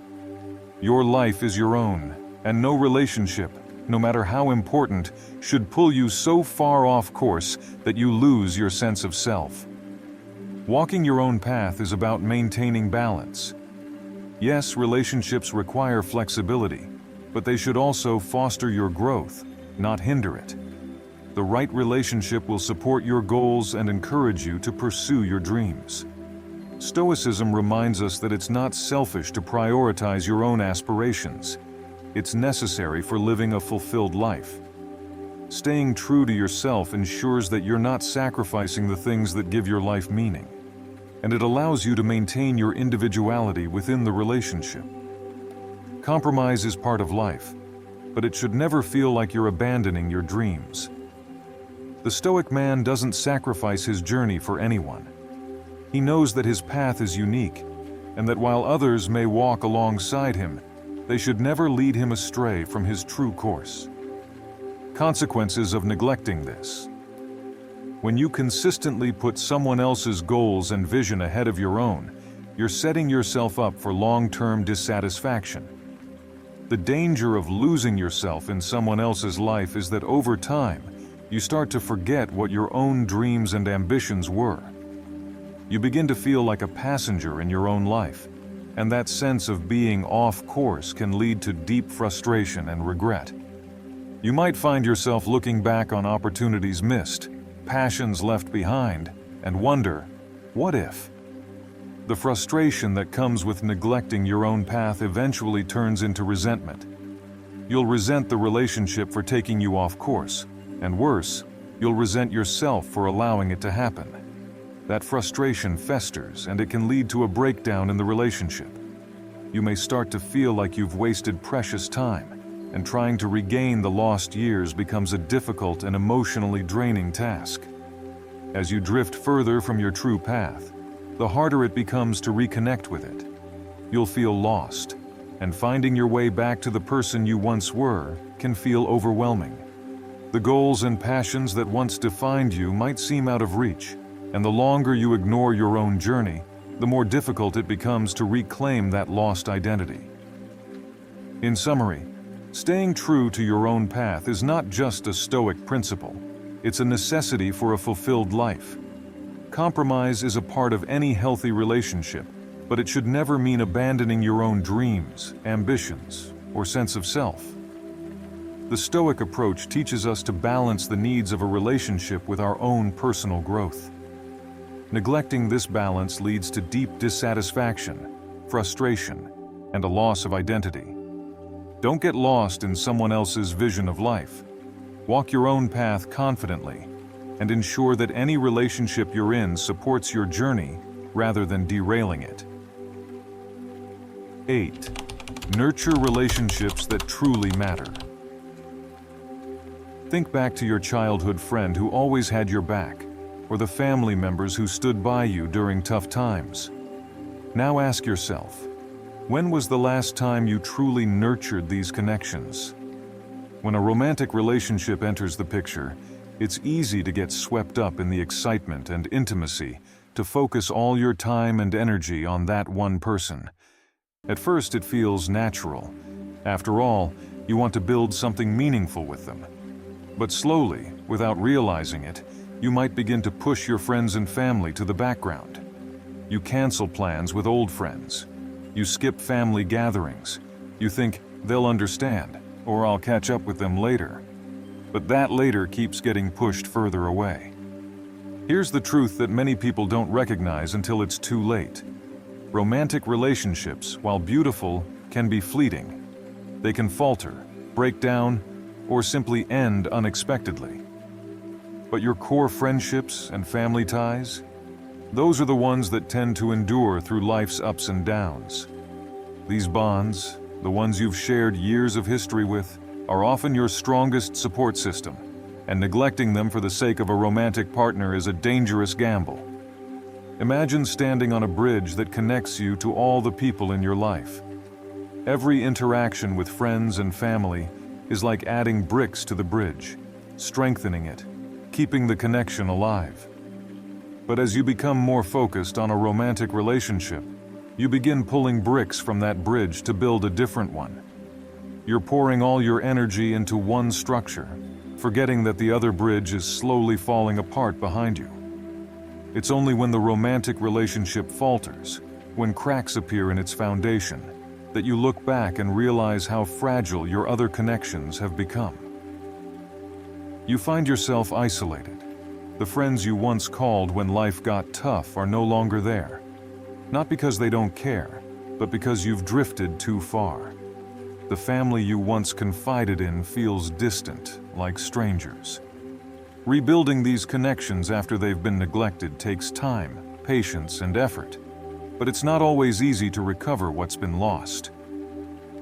Your life is your own, and no relationship, no matter how important, should pull you so far off course that you lose your sense of self." Walking your own path is about maintaining balance. Yes, relationships require flexibility, but they should also foster your growth, not hinder it. The right relationship will support your goals and encourage you to pursue your dreams. Stoicism reminds us that it's not selfish to prioritize your own aspirations. It's necessary for living a fulfilled life. Staying true to yourself ensures that you're not sacrificing the things that give your life meaning, and it allows you to maintain your individuality within the relationship. Compromise is part of life, but it should never feel like you're abandoning your dreams. The Stoic man doesn't sacrifice his journey for anyone. He knows that his path is unique, and that while others may walk alongside him, they should never lead him astray from his true course. Consequences of neglecting this. When you consistently put someone else's goals and vision ahead of your own, you're setting yourself up for long-term dissatisfaction. The danger of losing yourself in someone else's life is that over time, you start to forget what your own dreams and ambitions were. You begin to feel like a passenger in your own life, and that sense of being off course can lead to deep frustration and regret. You might find yourself looking back on opportunities missed, passions left behind, and wonder, what if? The frustration that comes with neglecting your own path eventually turns into resentment. You'll resent the relationship for taking you off course, and worse, you'll resent yourself for allowing it to happen. That frustration festers, and it can lead to a breakdown in the relationship. You may start to feel like you've wasted precious time, and trying to regain the lost years becomes a difficult and emotionally draining task. As you drift further from your true path, the harder it becomes to reconnect with it. You'll feel lost, and finding your way back to the person you once were can feel overwhelming. The goals and passions that once defined you might seem out of reach, and the longer you ignore your own journey, the more difficult it becomes to reclaim that lost identity. In summary, staying true to your own path is not just a Stoic principle, it's a necessity for a fulfilled life. Compromise is a part of any healthy relationship, but it should never mean abandoning your own dreams, ambitions, or sense of self. The Stoic approach teaches us to balance the needs of a relationship with our own personal growth. Neglecting this balance leads to deep dissatisfaction, frustration, and a loss of identity. Don't get lost in someone else's vision of life. Walk your own path confidently, and ensure that any relationship you're in supports your journey rather than derailing it. 8. Nurture relationships that truly matter. Think back to your childhood friend who always had your back, or the family members who stood by you during tough times. Now ask yourself, when was the last time you truly nurtured these connections? When a romantic relationship enters the picture, it's easy to get swept up in the excitement and intimacy, to focus all your time and energy on that one person. At first it feels natural. After all, you want to build something meaningful with them. But slowly, without realizing it, you might begin to push your friends and family to the background. You cancel plans with old friends. You skip family gatherings. You think, they'll understand, or I'll catch up with them later. But that later keeps getting pushed further away. Here's the truth that many people don't recognize until it's too late. Romantic relationships, while beautiful, can be fleeting. They can falter, break down, or simply end unexpectedly. But your core friendships and family ties? Those are the ones that tend to endure through life's ups and downs. These bonds, the ones you've shared years of history with, are often your strongest support system, and neglecting them for the sake of a romantic partner is a dangerous gamble. Imagine standing on a bridge that connects you to all the people in your life. Every interaction with friends and family is like adding bricks to the bridge, strengthening it, keeping the connection alive. But as you become more focused on a romantic relationship, you begin pulling bricks from that bridge to build a different one. You're pouring all your energy into one structure, forgetting that the other bridge is slowly falling apart behind you. It's only when the romantic relationship falters, when cracks appear in its foundation, that you look back and realize how fragile your other connections have become. You find yourself isolated. The friends you once called when life got tough are no longer there. Not because they don't care, but because you've drifted too far. The family you once confided in feels distant, like strangers. Rebuilding these connections after they've been neglected takes time, patience, and effort, but it's not always easy to recover what's been lost.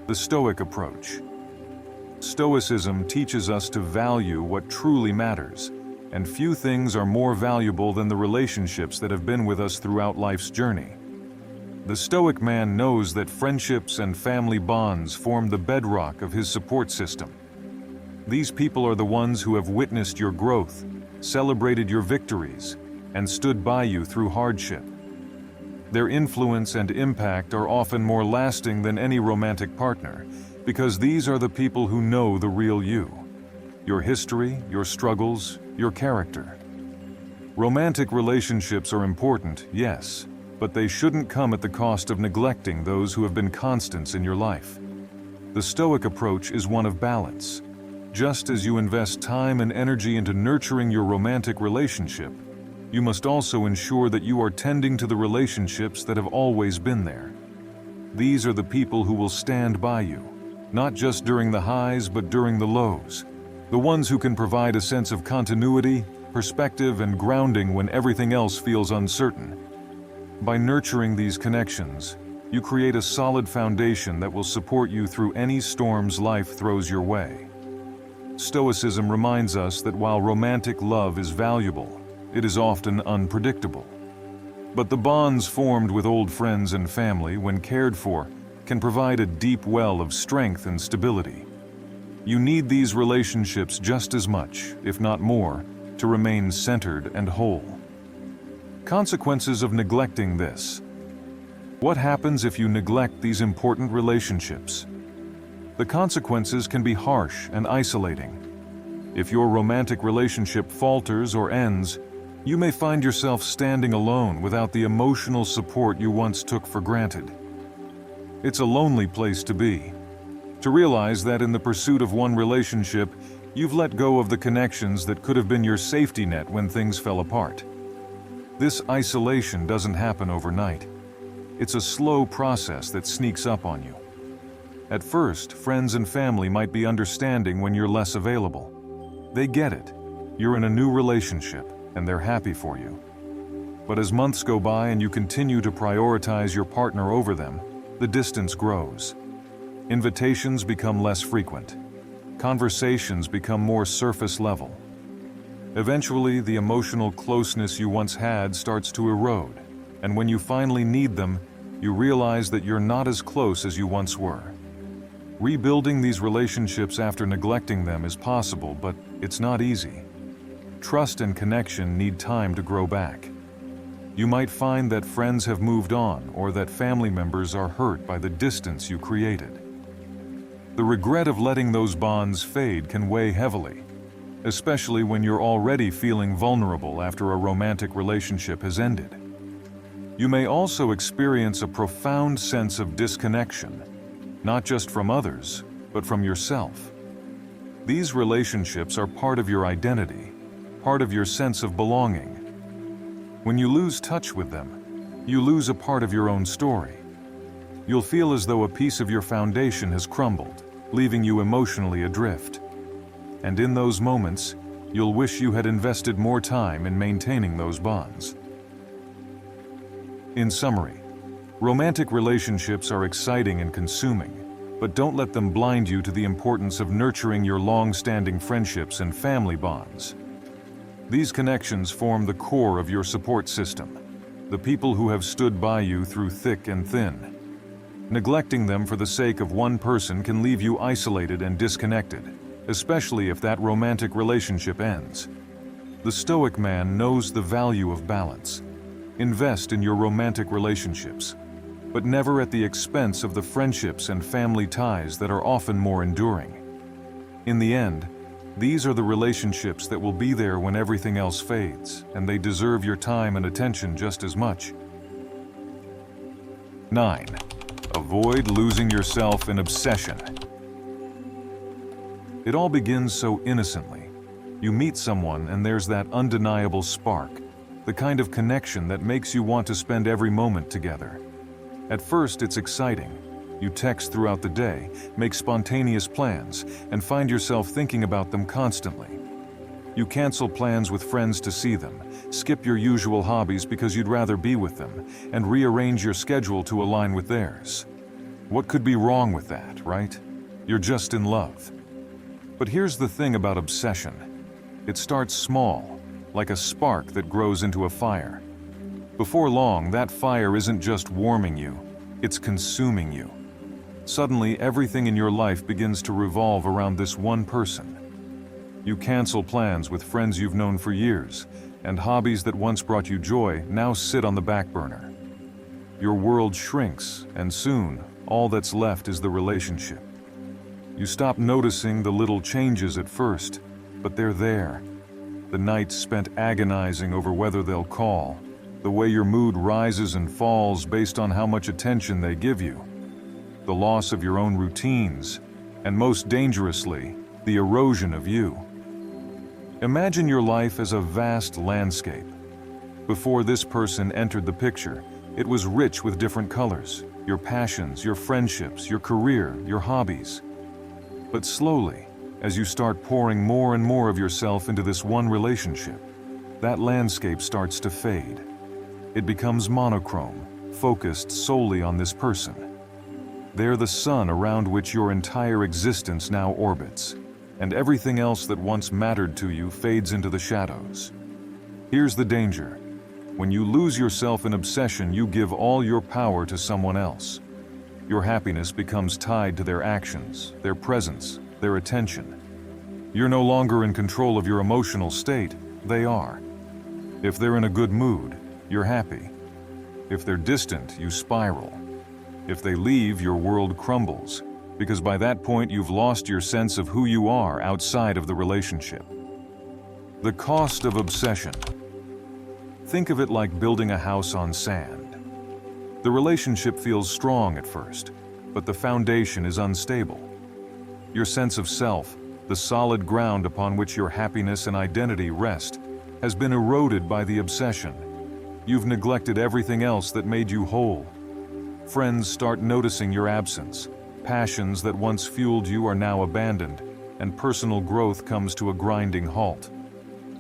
The Stoic approach. Stoicism teaches us to value what truly matters and few things are more valuable than the relationships that have been with us throughout life's journey. The Stoic man knows that friendships and family bonds form the bedrock of his support system. These people are the ones who have witnessed your growth, celebrated your victories, and stood by you through hardship. Their influence and impact are often more lasting than any romantic partner, because these are the people who know the real you, your history, your struggles, your character. Romantic relationships are important, yes, but they shouldn't come at the cost of neglecting those who have been constants in your life. The Stoic approach is one of balance. Just as you invest time and energy into nurturing your romantic relationship, you must also ensure that you are tending to the relationships that have always been there. These are the people who will stand by you, not just during the highs but during the lows. The ones who can provide a sense of continuity, perspective, and grounding when everything else feels uncertain. By nurturing these connections, you create a solid foundation that will support you through any storms life throws your way. Stoicism reminds us that while romantic love is valuable, it is often unpredictable. But the bonds formed with old friends and family, when cared for, can provide a deep well of strength and stability. You need these relationships just as much, if not more, to remain centered and whole. Consequences of neglecting this. What happens if you neglect these important relationships? The consequences can be harsh and isolating. If your romantic relationship falters or ends, you may find yourself standing alone without the emotional support you once took for granted. It's a lonely place to be. To realize that in the pursuit of one relationship, you've let go of the connections that could have been your safety net when things fell apart. This isolation doesn't happen overnight. It's a slow process that sneaks up on you. At first, friends and family might be understanding when you're less available. They get it. You're in a new relationship, and they're happy for you. But as months go by and you continue to prioritize your partner over them, the distance grows. Invitations become less frequent. Conversations become more surface level. Eventually, the emotional closeness you once had starts to erode, and when you finally need them, you realize that you're not as close as you once were. Rebuilding these relationships after neglecting them is possible, but it's not easy. Trust and connection need time to grow back. You might find that friends have moved on or that family members are hurt by the distance you created. The regret of letting those bonds fade can weigh heavily, especially when you're already feeling vulnerable after a romantic relationship has ended. You may also experience a profound sense of disconnection, not just from others, but from yourself. These relationships are part of your identity, part of your sense of belonging. When you lose touch with them, you lose a part of your own story. You'll feel as though a piece of your foundation has crumbled, leaving you emotionally adrift. And in those moments, you'll wish you had invested more time in maintaining those bonds. In summary, romantic relationships are exciting and consuming, but don't let them blind you to the importance of nurturing your long-standing friendships and family bonds. These connections form the core of your support system, the people who have stood by you through thick and thin. Neglecting them for the sake of one person can leave you isolated and disconnected, especially if that romantic relationship ends. The Stoic man knows the value of balance. Invest in your romantic relationships, but never at the expense of the friendships and family ties that are often more enduring. In the end, these are the relationships that will be there when everything else fades, and they deserve your time and attention just as much. 9. Avoid losing yourself in obsession. It all begins so innocently. You meet someone and there's that undeniable spark, the kind of connection that makes you want to spend every moment together. At first, it's exciting. You text throughout the day, make spontaneous plans, and find yourself thinking about them constantly. You cancel plans with friends to see them, skip your usual hobbies because you'd rather be with them, and rearrange your schedule to align with theirs. What could be wrong with that, right? You're just in love. But here's the thing about obsession. It starts small, like a spark that grows into a fire. Before long, that fire isn't just warming you, it's consuming you. Suddenly, everything in your life begins to revolve around this one person. You cancel plans with friends you've known for years, and hobbies that once brought you joy now sit on the back burner. Your world shrinks, and soon, all that's left is the relationship. You stop noticing the little changes at first, but they're there. The nights spent agonizing over whether they'll call, the way your mood rises and falls based on how much attention they give you, the loss of your own routines, and most dangerously, the erosion of you. Imagine your life as a vast landscape. Before this person entered the picture, it was rich with different colors, your passions, your friendships, your career, your hobbies. But slowly, as you start pouring more and more of yourself into this one relationship, that landscape starts to fade. It becomes monochrome, focused solely on this person. They're the sun around which your entire existence now orbits, and everything else that once mattered to you fades into the shadows. Here's the danger. When you lose yourself in obsession, you give all your power to someone else. Your happiness becomes tied to their actions, their presence, their attention. You're no longer in control of your emotional state, they are. If they're in a good mood, you're happy. If they're distant, you spiral. If they leave, your world crumbles, because by that point you've lost your sense of who you are outside of the relationship. The cost of obsession. Think of it like building a house on sand. The relationship feels strong at first, but the foundation is unstable. Your sense of self, the solid ground upon which your happiness and identity rest, has been eroded by the obsession. You've neglected everything else that made you whole. Friends start noticing your absence. Passions that once fueled you are now abandoned, and personal growth comes to a grinding halt.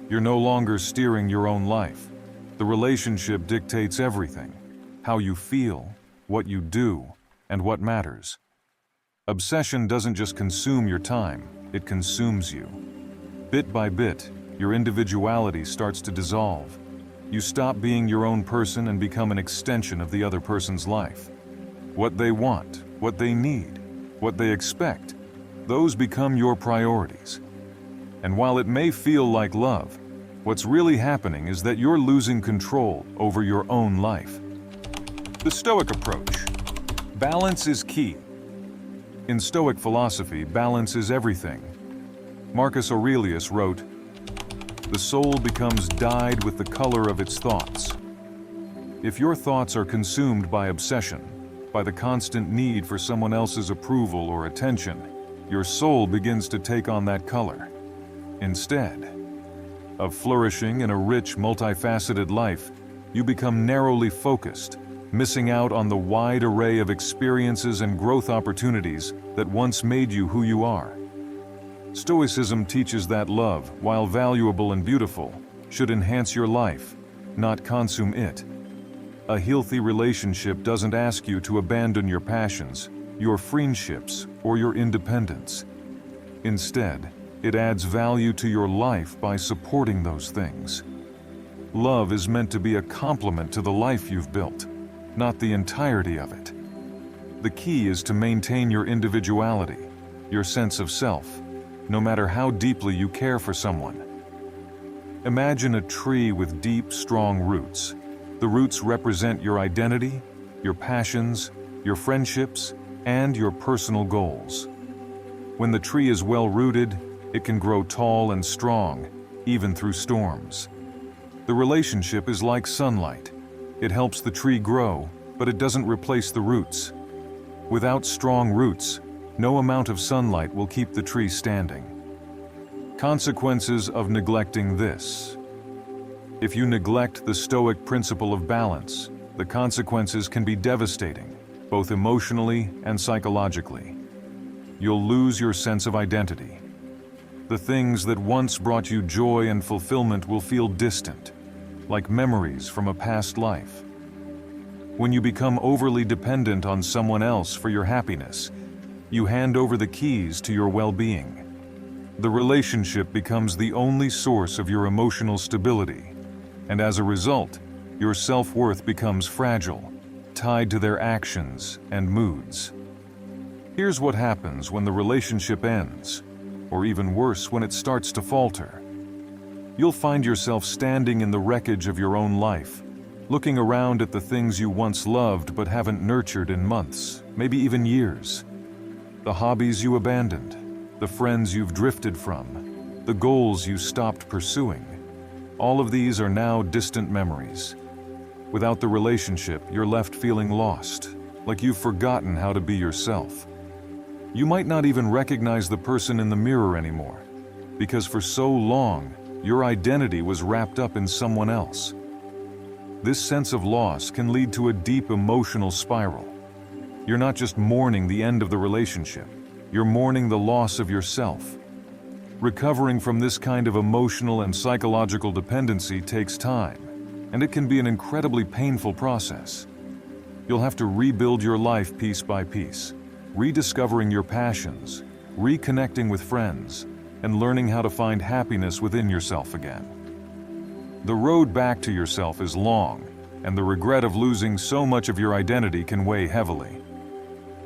You're no longer steering your own life. The relationship dictates everything: how you feel, what you do, and what matters. Obsession doesn't just consume your time, it consumes you. Bit by bit, your individuality starts to dissolve. You stop being your own person and become an extension of the other person's life. What they want, what they need, what they expect, those become your priorities. And while it may feel like love, what's really happening is that you're losing control over your own life. The Stoic approach. Balance is key. In Stoic philosophy, balance is everything. Marcus Aurelius wrote, "The soul becomes dyed with the color of its thoughts." If your thoughts are consumed by obsession, by the constant need for someone else's approval or attention, your soul begins to take on that color. Instead of flourishing in a rich, multifaceted life, you become narrowly focused, missing out on the wide array of experiences and growth opportunities that once made you who you are. Stoicism teaches that love, while valuable and beautiful, should enhance your life, not consume it. A healthy relationship doesn't ask you to abandon your passions, your friendships, or your independence. Instead, it adds value to your life by supporting those things. Love is meant to be a complement to the life you've built, not the entirety of it. The key is to maintain your individuality, your sense of self, no matter how deeply you care for someone. Imagine a tree with deep, strong roots. The roots represent your identity, your passions, your friendships, and your personal goals. When the tree is well rooted, it can grow tall and strong, even through storms. The relationship is like sunlight. It helps the tree grow, but it doesn't replace the roots. Without strong roots, no amount of sunlight will keep the tree standing. Consequences of neglecting this. If you neglect the Stoic principle of balance, the consequences can be devastating, both emotionally and psychologically. You'll lose your sense of identity. The things that once brought you joy and fulfillment will feel distant, like memories from a past life. When you become overly dependent on someone else for your happiness, you hand over the keys to your well-being. the relationship becomes the only source of your emotional stability, and as a result, your self-worth becomes fragile, tied to their actions and moods. Here's what happens when the relationship ends, or even worse, when it starts to falter. You'll find yourself standing in the wreckage of your own life, looking around at the things you once loved but haven't nurtured in months, maybe even years. The hobbies you abandoned, the friends you've drifted from, the goals you stopped pursuing. All of these are now distant memories. Without the relationship, you're left feeling lost, like you've forgotten how to be yourself. You might not even recognize the person in the mirror anymore, because for so long, your identity was wrapped up in someone else. This sense of loss can lead to a deep emotional spiral. You're not just mourning the end of the relationship, you're mourning the loss of yourself. Recovering from this kind of emotional and psychological dependency takes time, and it can be an incredibly painful process. You'll have to rebuild your life piece by piece, rediscovering your passions, reconnecting with friends, and learning how to find happiness within yourself again. The road back to yourself is long, and the regret of losing so much of your identity can weigh heavily.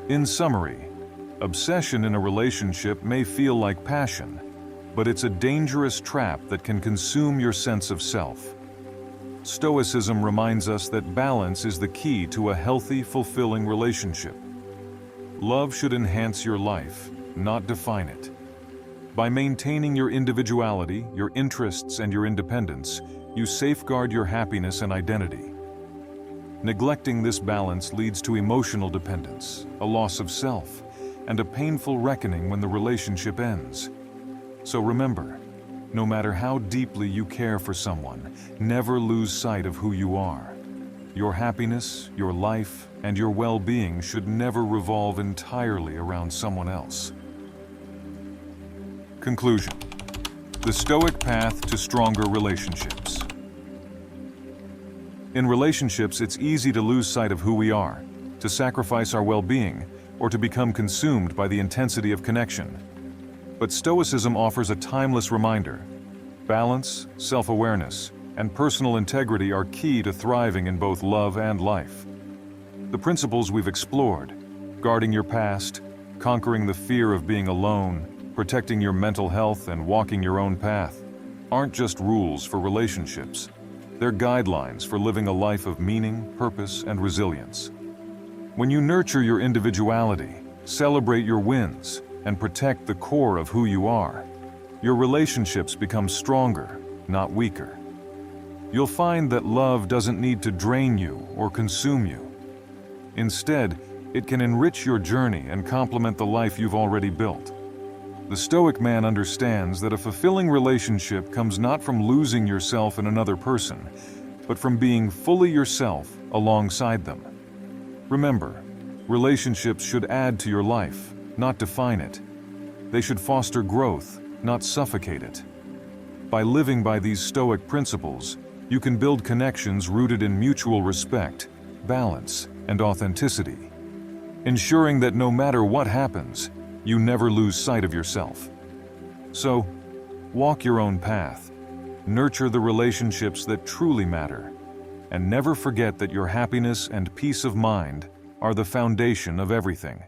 In summary, obsession in a relationship may feel like passion, but it's a dangerous trap that can consume your sense of self. Stoicism reminds us that balance is the key to a healthy, fulfilling relationship. Love should enhance your life, not define it. By maintaining your individuality, your interests, and your independence, you safeguard your happiness and identity. Neglecting this balance leads to emotional dependence, a loss of self, and a painful reckoning when the relationship ends. So remember, no matter how deeply you care for someone, never lose sight of who you are. Your happiness, your life, and your well-being should never revolve entirely around someone else. Conclusion: the Stoic path to stronger relationships. In relationships, it's easy to lose sight of who we are, to sacrifice our well-being, or to become consumed by the intensity of connection. But Stoicism offers a timeless reminder. Balance, self-awareness, and personal integrity are key to thriving in both love and life. The principles we've explored, guarding your past, conquering the fear of being alone, protecting your mental health, and walking your own path, aren't just rules for relationships. They're guidelines for living a life of meaning, purpose, and resilience. When you nurture your individuality, celebrate your wins, and protect the core of who you are, your relationships become stronger, not weaker. You'll find that love doesn't need to drain you or consume you. Instead, it can enrich your journey and complement the life you've already built. The Stoic man understands that a fulfilling relationship comes not from losing yourself in another person, but from being fully yourself alongside them. Remember, relationships should add to your life, not define it. They should foster growth, not suffocate it. By living by these Stoic principles, you can build connections rooted in mutual respect, balance, and authenticity, ensuring that no matter what happens, you never lose sight of yourself. So, walk your own path, nurture the relationships that truly matter, and never forget that your happiness and peace of mind are the foundation of everything.